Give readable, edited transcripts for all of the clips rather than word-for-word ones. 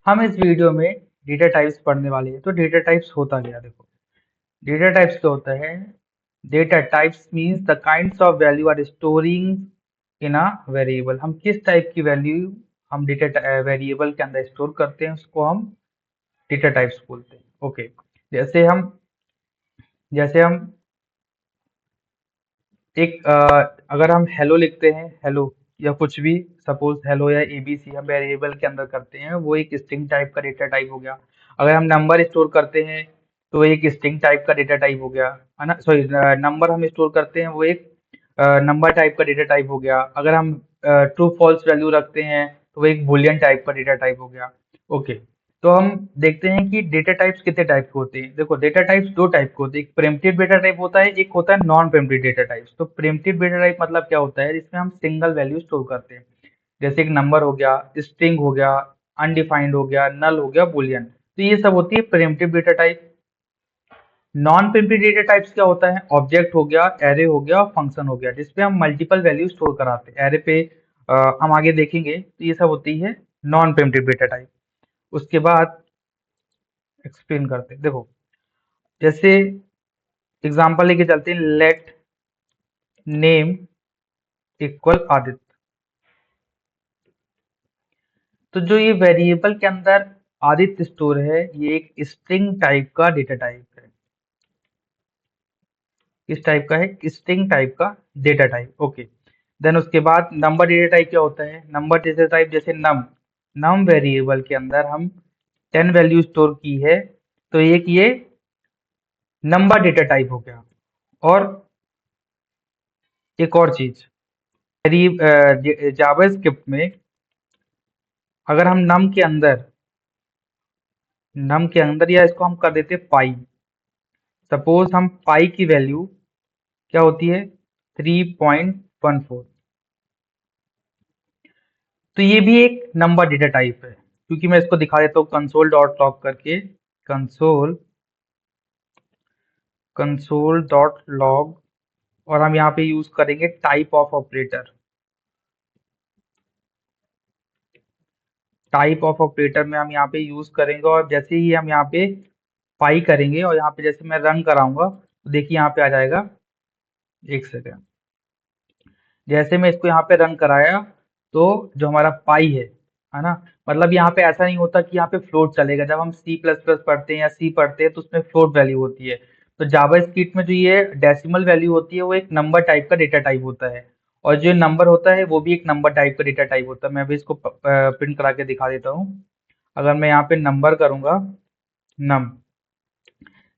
हम इस वीडियो में डेटा टाइप्स पढ़ने वाले हैं। तो डेटा टाइप्स होता क्या, देखो डेटा टाइप्स क्या होता है। Data types means the kinds of value are storing in a variable. हम किस टाइप की वैल्यू हम डेटा वेरिएबल के अंदर स्टोर करते हैं उसको हम डेटा टाइप्स बोलते हैं। ओके, जैसे हम अगर हम हेलो लिखते हैं, हेलो या कुछ भी, सपोज हेलो या एबीसी हम वेरिएबल के अंदर करते हैं, वो एक स्ट्रिंग टाइप का डेटा टाइप हो गया। अगर हम नंबर स्टोर करते हैं तो एक स्ट्रिंग टाइप का डेटा टाइप हो गया, है ना। सॉरी, नंबर हम स्टोर करते हैं वो एक नंबर टाइप का डेटा टाइप हो गया। अगर हम ट्रू फॉल्स वैल्यू रखते हैं तो वो एक बुलियन टाइप का डेटा टाइप हो गया। ओके, तो हम देखते हैं कि डेटा टाइप्स कितने टाइप के होते हैं। देखो डेटा टाइप्स दो टाइप के होते हैं, एक प्रिमिटिव डेटा टाइप होता है, एक होता है नॉन प्रिमिटिव डेटा टाइप्स। तो प्रिमिटिव डेटा टाइप मतलब क्या होता है, जिसमें हम सिंगल वैल्यू स्टोर करते हैं, जैसे एक नंबर हो गया, स्ट्रिंग हो गया, अनडिफाइंड हो गया, नल हो गया, बुलियन। तो ये सब होती है primitive data type. Non primitive data types क्या होता है, ऑब्जेक्ट हो गया, एरे हो गया और फंक्शन हो गया, जिसपे हम मल्टीपल वैल्यू स्टोर कराते हैं। एरे पे हम आगे देखेंगे। तो ये सब होती है नॉन प्रिमिटिव डेटा टाइप। उसके बाद एक्सप्लेन करते हैं। देखो जैसे एग्जांपल लेके चलते हैं, लेट नेम इक्वल आदित्य। तो जो ये वेरिएबल के अंदर आदित्य स्टोर है, ये एक स्ट्रिंग टाइप का डेटा टाइप है। किस टाइप का है, स्ट्रिंग टाइप का डेटा टाइप। ओके, देन उसके बाद नंबर डेटा टाइप क्या होता है। नंबर डेटा टाइप जैसे नम, नम वेरिएबल के अंदर हम 10 वैल्यू स्टोर की है, तो एक ये नंबर डेटा टाइप हो गया। और एक और चीज, जावास्क्रिप्ट में अगर हम नम के अंदर या इसको हम कर देते पाई। सपोज हम पाई की वैल्यू क्या होती है, 3.14। तो ये भी एक नंबर डेटा टाइप है, क्योंकि मैं इसको दिखा देता हूँ कंसोल डॉट लॉग करके। कंसोल कंसोल डॉट लॉग, और हम यहाँ पे यूज करेंगे type of operator. Type of operator में हम यहाँ पे यूज करेंगे, और जैसे ही हम यहाँ पे पाई करेंगे और यहाँ पे जैसे मैं रन कराऊंगा तो देखिए यहाँ पे आ जाएगा। एक सेकेंड, जैसे मैं इसको यहाँ पे रन कराया तो जो हमारा पाई है ना, मतलब यहाँ पे ऐसा नहीं होता कि यहाँ पे फ्लोट चलेगा। जब हम सी प्लस प्लस पढ़ते हैं या सी पढ़ते हैं तो उसमें फ्लोट वैल्यू होती है। तो जावा स्क्रिप्ट में जो ये डेसिमल वैल्यू होती है वो एक नंबर टाइप का डेटा टाइप होता है, और जो नंबर होता है वो भी एक नंबर टाइप का डेटा टाइप होता है। मैं अभी इसको प्रिंट करा के दिखा देता हूँ। अगर मैं यहाँ पे नंबर करूंगा, नम,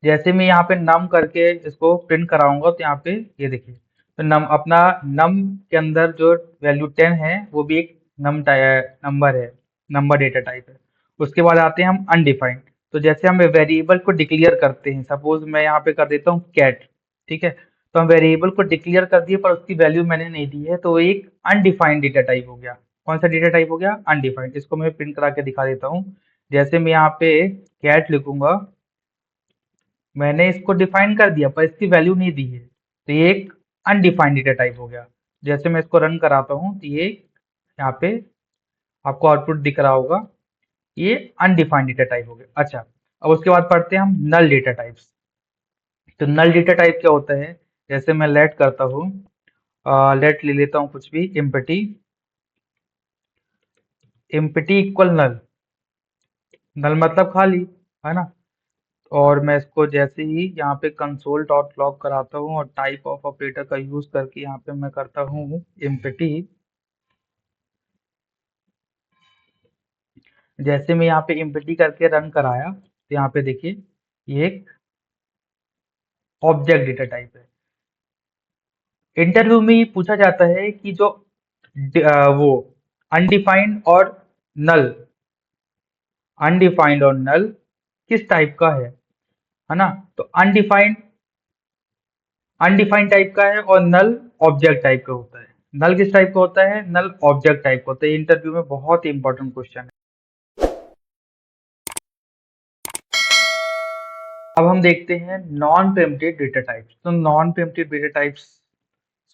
जैसे मैं यहाँ पे नम करके इसको प्रिंट कराऊंगा तो यहाँ पे ये देखिए, तो नम के अंदर जो वैल्यू 10 है वो भी एक नंबर है, नंबर डेटा टाइप है। उसके बाद आते हैं हम अनडिफाइंड। तो जैसे हम वेरिएबल को डिक्लेयर करते हैं, सपोज मैं यहाँ पे कर देता हूँ कैट, ठीक है। तो हम वेरिएबल को डिक्लेयर कर दिए पर उसकी वैल्यू मैंने नहीं दी है, तो वो एक अनडिफाइंड डेटा टाइप हो गया। कौन सा डेटा टाइप हो गया, अनडिफाइंड। इसको मैं प्रिंट करा के दिखा देता हूँ। जैसे मैं यहाँ पे कैट लिखूंगा, मैंने इसको डिफाइन कर दिया पर इसकी वैल्यू नहीं दी है, तो ये एक अनडिफाइंड डेटा टाइप हो गया। जैसे मैं इसको रन कराता हूँ तो ये यहाँ पे आपको आउटपुट दिख रहा होगा, ये अनडिफाइंड डेटा टाइप हो गया। अच्छा, अब उसके बाद पढ़ते हैं हम नल डेटा टाइप्स। तो नल डेटा टाइप क्या होता है, जैसे मैं लेट करता हूँ, लेट ले लेता हूँ कुछ भी, एम्पटी, एम्पटी इक्वल नल। नल मतलब खाली, है ना। और मैं इसको जैसे ही यहाँ पे कंसोल डॉट लॉग कराता हूँ और टाइप ऑफ ऑपरेटर का यूज करके यहाँ पे मैं करता हूँ एम्पटी। जैसे मैं यहाँ पे एम्पटी करके रन कराया तो यहाँ पे देखिए ये एक ऑब्जेक्ट डेटा टाइप है। इंटरव्यू में ये पूछा जाता है कि जो वो अनडिफाइंड और नल, अनडिफाइंड और नल किस टाइप का है ना। तो अनडिफाइंड अनडिफाइंड टाइप का है और नल ऑब्जेक्ट टाइप का होता है। नल किस टाइप का होता है, नल ऑब्जेक्ट टाइप का होता है। इंटरव्यू में बहुत ही इंपॉर्टेंट क्वेश्चन है। अब हम देखते हैं नॉन प्रिमिटिव डेटा टाइप्स। तो नॉन प्रिमिटिव डेटा टाइप्स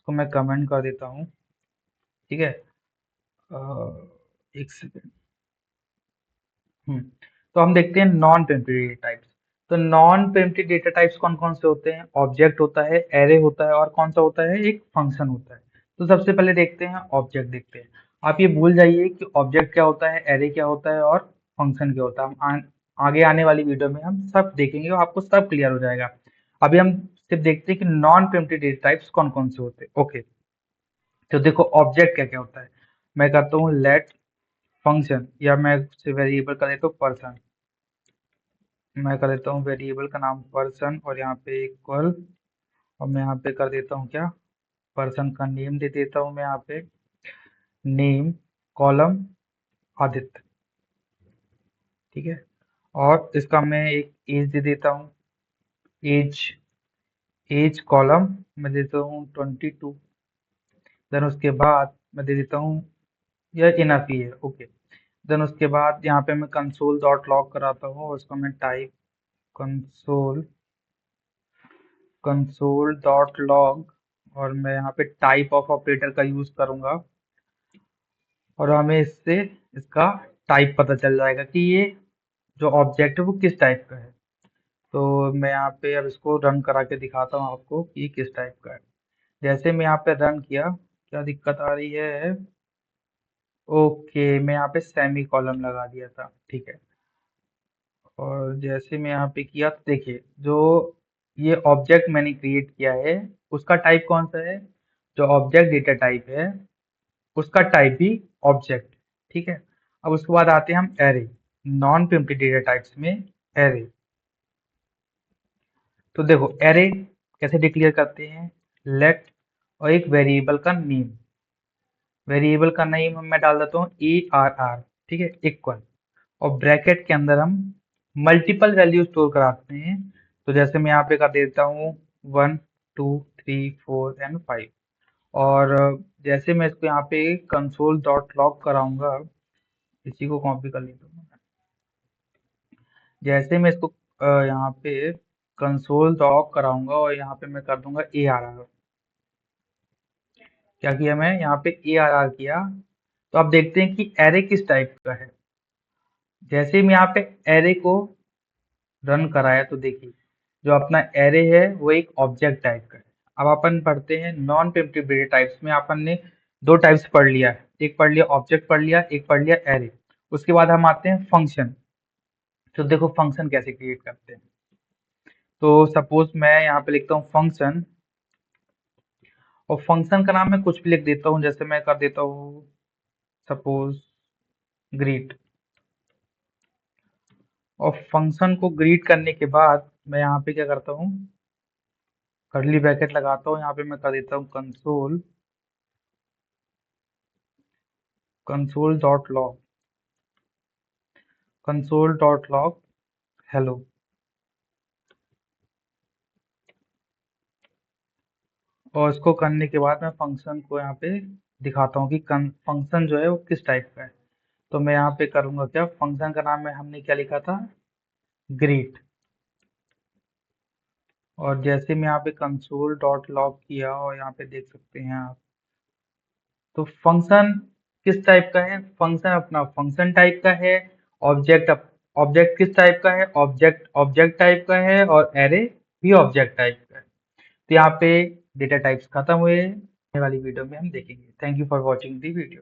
को मैं कमेंट कर देता हूँ, ठीक है। एक सेकेंड, तो हम देखते हैं नॉन प्रिमिटिव डेटा टाइप्स। तो नॉन प्रिमिटिव डेटा टाइप्स कौन कौन से होते हैं? ऑब्जेक्ट होता है, एरे होता है, और कौन सा होता है? एक फंक्शन होता है। तो सबसे पहले देखते हैं ऑब्जेक्ट देखते हैं। आप ये भूल जाइए कि ऑब्जेक्ट क्या होता है, एरे क्या होता है और फंक्शन क्या होता है। आगे आने वाली वीडियो में हम सब देखेंगे और आपको सब क्लियर हो जाएगा। अभी हम सिर्फ देखते हैं कि नॉन प्रिमिटिव डेटा टाइप्स कौन कौन से होते हैं। ओके, तो देखो ऑब्जेक्ट क्या क्या होता है। मैं करता हूँ लेट फंक्शन, या मैं से वेरिएबल का देता हूँ पर्सन। मैं कर देता हूँ वेरिएबल का नाम पर्सन, और यहाँ पे इक्वल, और मैं यहाँ पे कर देता हूँ क्या, पर्सन का नेम दे देता हूँ मैं यहाँ पे, नेम कॉलम आदित्य। ठीक है, और इसका मैं एक एज दे देता हूँ, एज, एज कॉलम मैं देता हूँ 22। देन उसके बाद मैं दे देता हूँ, यह इनफ ही है। ओके, देन उसके बाद यहाँ पे मैं कंसोल डॉट लॉग कराता हूँ, और उसको मैं type console console dot log, और मैं यहाँ पे टाइप ऑफ ऑपरेटर का यूज करूंगा, और हमें इससे इसका टाइप पता चल जाएगा कि ये जो ऑब्जेक्ट है वो किस टाइप का है। तो मैं यहाँ पे अब इसको रन करा के दिखाता हूँ आपको कि ये किस टाइप का है। जैसे मैं यहाँ पे रन किया, क्या दिक्कत आ रही है? ओके, मैं यहाँ पे सेमी कॉलम लगा दिया था। ठीक है, और जैसे मैं यहाँ पे किया तो देखिए, जो ये ऑब्जेक्ट मैंने क्रिएट किया है उसका टाइप कौन सा है? जो ऑब्जेक्ट डेटा टाइप है उसका टाइप भी ऑब्जेक्ट। ठीक है, अब उसके बाद आते हैं हम array, non primitive data types में एरे। तो देखो एरे कैसे डिक्लेयर करते हैं, लेट, और एक वेरिएबल का नेम, वेरिएबल का नेम मैं डाल देता हूँ ARR। ठीक है, इक्वल, और ब्रैकेट के अंदर हम मल्टीपल वैल्यू स्टोर कराते हैं। तो जैसे मैं यहाँ पे कर देता हूँ 1 2 3 4 एंड 5, और जैसे मैं इसको यहाँ पे कंसोल डॉट लॉग कराऊंगा, इसी को कॉपी कर लेता हूँ। जैसे मैं इसको यहाँ पे कंसोल लॉग कराऊंगा, और यहाँ पे मैं कर दूंगा ARR। क्या किया मैं यहाँ पे ARR किया, तो आप देखते हैं कि एरे किस टाइप का है। जैसे मैं यहाँ पे एरे को रन कराया तो देखिए, जो अपना एरे है वो एक ऑब्जेक्ट टाइप का है। अब अपन पढ़ते हैं नॉन प्रिमिटिव डेटा टाइप्स में। अपन ने दो टाइप्स पढ़ लिया है, एक पढ़ लिया ऑब्जेक्ट पढ़ लिया, एक पढ़ लिया एरे। उसके बाद हम आते हैं फंक्शन। तो देखो फंक्शन कैसे क्रिएट करते हैं। तो सपोज मैं यहाँ पे लिखता हूँ फंक्शन, और फंक्शन का नाम मैं कुछ भी लिख देता हूँ, जैसे मैं कर देता हूँ सपोज ग्रीट। और फंक्शन को ग्रीट करने के बाद मैं यहाँ पे क्या करता हूँ, कर्ली ब्रैकेट लगाता हूँ। यहाँ पे मैं कर देता हूँ console console dot log, console dot log hello. और इसको करने के बाद मैं फंक्शन को यहाँ पे दिखाता हूँ कि फंक्शन जो है वो किस टाइप का है। तो मैं यहाँ पे करूँगा क्या, फंक्शन का नाम में हमने क्या लिखा था, ग्रीट। और जैसे मैं यहाँ पे कंसोल डॉट लॉग किया, और यहाँ पे देख सकते हैं आप, तो फंक्शन किस टाइप का है, फंक्शन अपना फंक्शन टाइप का है। ऑब्जेक्ट ऑब्जेक्ट किस टाइप का है, ऑब्जेक्ट ऑब्जेक्ट टाइप का है, और एरे भी ऑब्जेक्ट टाइप का है। तो यहाँ पे डेटा टाइप्स खत्म हुए। आने वाली वीडियो में हम देखेंगे। Thank you for watching the video.